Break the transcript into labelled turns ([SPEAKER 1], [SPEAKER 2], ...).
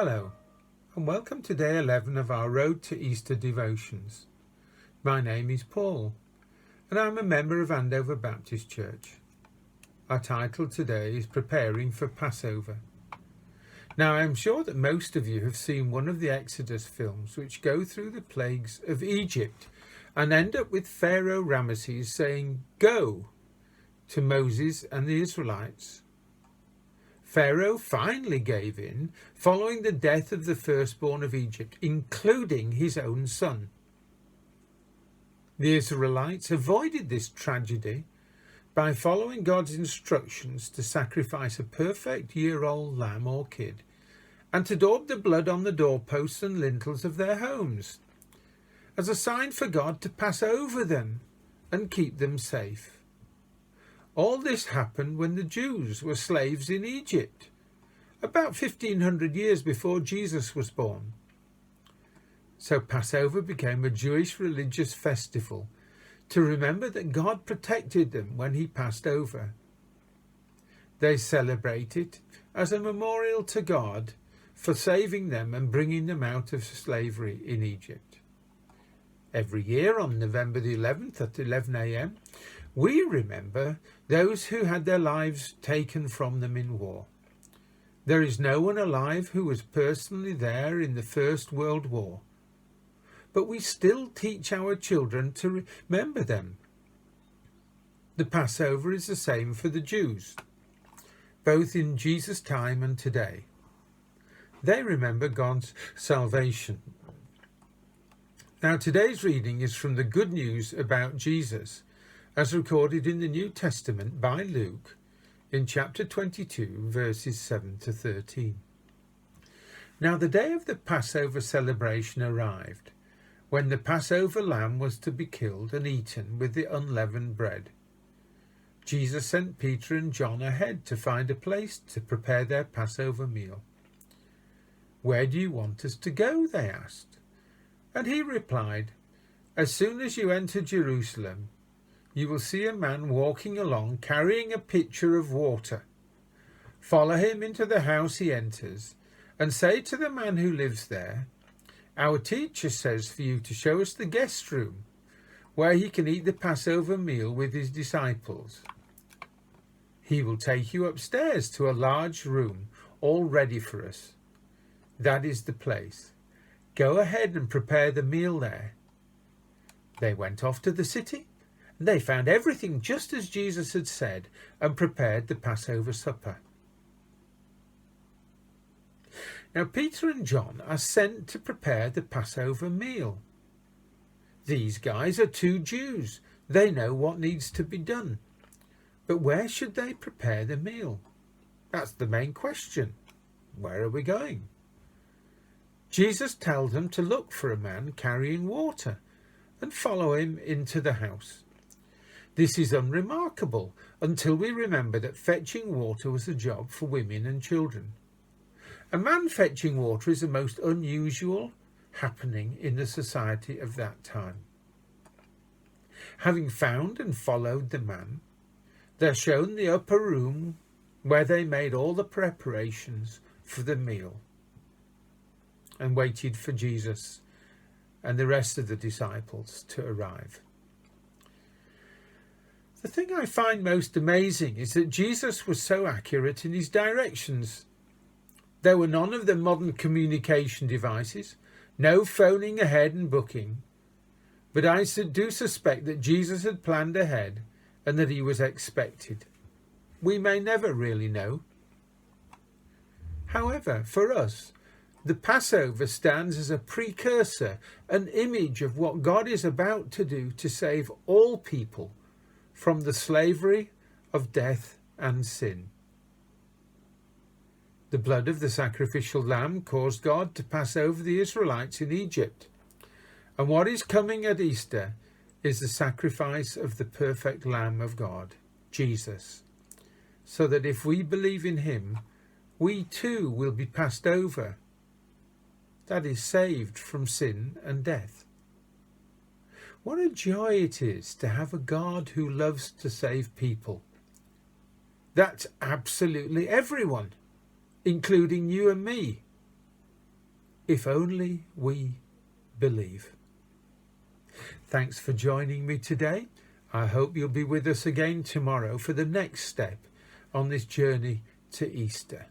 [SPEAKER 1] Hello, and welcome to day 11 of our Road to Easter devotions. My name is Paul, and I'm a member of Andover Baptist Church. Our title today is Preparing for Passover. Now, I am sure that most of you have seen one of the Exodus films which go through the plagues of Egypt and end up with Pharaoh Ramesses saying, "Go," to Moses and the Israelites. Pharaoh finally gave in following the death of the firstborn of Egypt, including his own son. The Israelites avoided this tragedy by following God's instructions to sacrifice a perfect year-old lamb or kid and to daub the blood on the doorposts and lintels of their homes as a sign for God to pass over them and keep them safe. All this happened when the Jews were slaves in Egypt, about 1500 years before Jesus was born. So Passover became a Jewish religious festival to remember that God protected them when he passed over. They celebrate it as a memorial to God for saving them and bringing them out of slavery in Egypt. Every year on November the 11th at 11 a.m, we remember those who had their lives taken from them in war. There is no one alive who was personally there in the First World War, but we still teach our children to remember them. The Passover is the same for the Jews, both in Jesus' time and today. They remember God's salvation. Now, today's reading is from the Good News about Jesus, as recorded in the New Testament by Luke in chapter 22, verses 7 to 13. Now the day of the Passover celebration arrived, when the Passover lamb was to be killed and eaten with the unleavened bread. Jesus sent Peter and John ahead to find a place to prepare their Passover meal. "Where do you want us to go?" they asked. And he replied, "As soon as you enter Jerusalem, you will see a man walking along carrying a pitcher of water. Follow him into the house he enters and say to the man who lives there, 'Our teacher says for you to show us the guest room where he can eat the Passover meal with his disciples.' He will take you upstairs to a large room all ready for us. That is the place. Go ahead and prepare the meal there." They went off to the city. They found everything just as Jesus had said and prepared the Passover supper. Now Peter and John are sent to prepare the Passover meal. These guys are two Jews. They know what needs to be done. But where should they prepare the meal? That's the main question. Where are we going? Jesus tells them to look for a man carrying water and follow him into the house. This is unremarkable until we remember that fetching water was a job for women and children. A man fetching water is the most unusual happening in the society of that time. Having found and followed the man, they're shown the upper room where they made all the preparations for the meal and waited for Jesus and the rest of the disciples to arrive. The thing I find most amazing is that Jesus was so accurate in his directions. There were none of the modern communication devices, no phoning ahead and booking. But I do suspect that Jesus had planned ahead and that he was expected. We may never really know. However, for us, the Passover stands as a precursor, an image of what God is about to do to save all people from the slavery of death and sin. The blood of the sacrificial lamb caused God to pass over the Israelites in Egypt. And what is coming at Easter is the sacrifice of the perfect Lamb of God, Jesus, so that if we believe in him, we too will be passed over, that is, saved from sin and death. What a joy it is to have a God who loves to save people. That's absolutely everyone, including you and me. if only we believe. Thanks for joining me today. I hope you'll be with us again tomorrow for the next step on this journey to Easter.